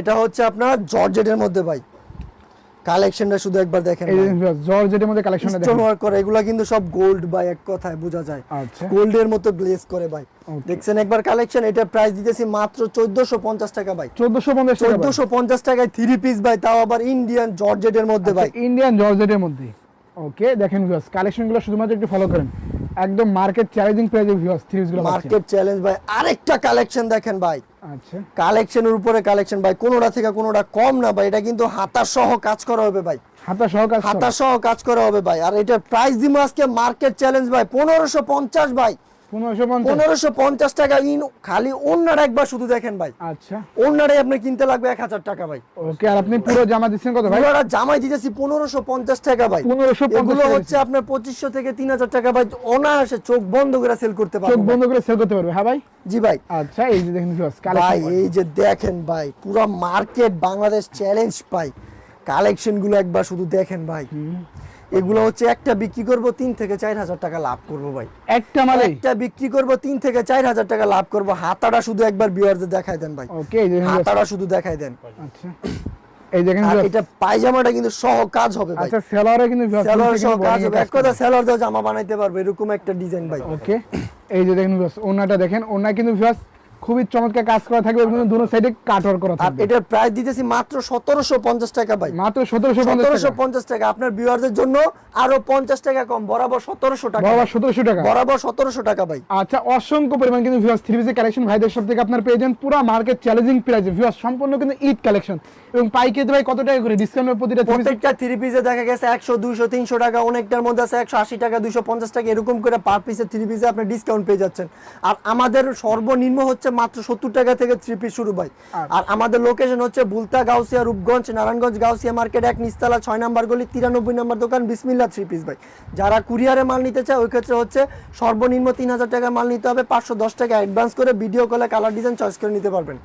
এটা হচ্ছে আপনার জর্জেটের মধ্যে ভাই, কালেকশনটা শুধু একবার দেখেন এই জর্জেটের মধ্যে কালেকশনটা দেখেন, স্টোন ওয়ার্ক করে, এগুলা কিন্তু সব গোল্ড ভাই, এক কথায় বোঝা যায় আচ্ছা গোল্ডের মতো গ্লেজ করে ভাই। দেখছেন একবার কালেকশন, এটা প্রাইস দিতেছি মাত্র 1450 টাকা ভাই, 1450 টাকা, 1450 টাকায় 3 পিস ভাই, তাও আবার ইন্ডিয়ান জর্জেটের মধ্যে ভাই, ইন্ডিয়ান জর্জেটের মধ্যে। ওকে দেখেন ভিউয়ার্স, কালেকশনগুলো শুধুমাত্র একটু ফলো করেন, একদম মার্কেট চ্যালেঞ্জিং প্রাইসে ভিউয়ার্স থ্রিপিসগুলো পাচ্ছেন। মার্কেট চ্যালেঞ্জ ভাই। আরেকটা কালেকশন দেখেন ভাই, আচ্ছা কালেকশনের উপরে কালেকশন ভাই, কোনোটা থেকে কোনোটা কম না ভাই, এটা কিন্তু হাতা সহ কাজ করা হবে ভাই, হাতা সহ কাজ, হাতা সহ কাজ করা হবে ভাই। আর এটার প্রাইস দিব আজকে মার্কেট চ্যালেঞ্জ ভাই 1550 ভাই, 1550 টাকা ইন। খালি ওন্নাটা একবার শুধু দেখেন ভাই, আচ্ছা ওন্নাটাই আপনি কিনতে লাগবে 1000 টাকা ভাই। ওকে, আর আপনি পুরো জামা দিচ্ছেন কত ভাই? পুরোটা জামাই দিতেছি 1550 টাকা ভাই, 1550 এগুলো হচ্ছে আপনার 2500 থেকে 3000 টাকা ভাই, অনায়াসে চোখ বন্ধ করে সেল করতে চোখ পারবেন, বন্ধ করে সেল করতে পারবে। হ্যাঁ ভাই, জি ভাই। আচ্ছা এই যে দেখেন ভিউয়ার্স ভাই কালেকশন, এই যে দেখেন ভাই, পুরো মার্কেট বাংলাদেশ চ্যালেঞ্জ পাই, কালেকশন গুলো একবার শুধু দেখেন ভাই। এগুলো হচ্ছে একটা বিক্রি করব 3 থেকে 4000 টাকা লাভ করব ভাই, একটা মালে একটা বিক্রি করব 3 থেকে 4000 টাকা লাভ করব। হাতাটা শুধু একবার ভিউয়ারদের দেখাই দেন ভাই, ওকে এই যে দেখেন viewers, হাতাটা শুধু দেখাই দেন। আচ্ছা এই দেখেন আর viewers, এটা পায়জামাটা কিন্তু সহ কাজ হবে ভাই, আচ্ছা সেলরে কিন্তু viewers সেলর কিন্তু সহ body কাজ নিয়ে হবে, এক কথা সেলর দাও জামা বানাইতে পারবে, এরকম একটা ডিজাইন ভাই। ওকে এই যে দেখেন ভিউয়ার্স, ওনাটা দেখেন, ওনা কিন্তু ভিউয়ার্স খুবই চমৎকার কাজ করা থাকবে, এবং দুটো সাইডে কাট ওয়ার্ক করা আর থাকবে। এটার প্রাইস দিতেছি মাত্র 1750 টাকা ভাই, মাত্র 1750 টাকা, 1750 টাকা। আপনার ভিউয়ারদের জন্য আরো 50 টাকা কম, বরাবর 1700 টাকা, বাবা 1700 টাকা। বরাবর 1700 টাকা ভাই। আচ্ছা অসংখ্য পরিমাণ কিন্তু ভিউয়ার্স থ্রি পিসের কালেকশন ভাইদের সব থেকে আপনার পেয়ে যান পুরো মার্কেট চ্যালেঞ্জিং প্রাইসে ভিউয়ার্স, সম্পূর্ণ কিন্তু ঈদ কালেকশন। এবং পাইকারি ভাই কত টাকা করে ডিসকাউন্ট প্রতিটা থ্রি পিস? প্রত্যেকটা থ্রি পিসে দেখা গেছে 100 200 300 টাকা, অনেকটার মধ্যে আছে 180 টাকা 250 টাকা, এরকম করে পার পিসে থ্রি পিসে আপনি ডিসকাউন্ট পেয়ে যাচ্ছেন। আর আমাদের সর্বনিম্ন হচ্ছে মাত্র 70 টাকা থেকে থ্রি পিস শুরু ভাই। আর আমাদের লোকেশন হচ্ছে বুলতা, গাউসিয়া, রূপগঞ্জ, নারায়ণগঞ্জ, গাউসিয়া মার্কেট 1 নিচতলা 6 নাম্বার গলি 93 নম্বর দোকান বিসমিল্লাহ থ্রি পিস ভাই। যারা কুরিয়ারে মাল নিতে চায় ওই ক্ষেত্রে হচ্ছে সর্বনিম্ন 3000 টাকা মাল নিতে হবে, 510 টাকা অ্যাডভান্স করে ভিডিও কলে কালার ডিজাইন চয়েস করে নিতে পারবেন।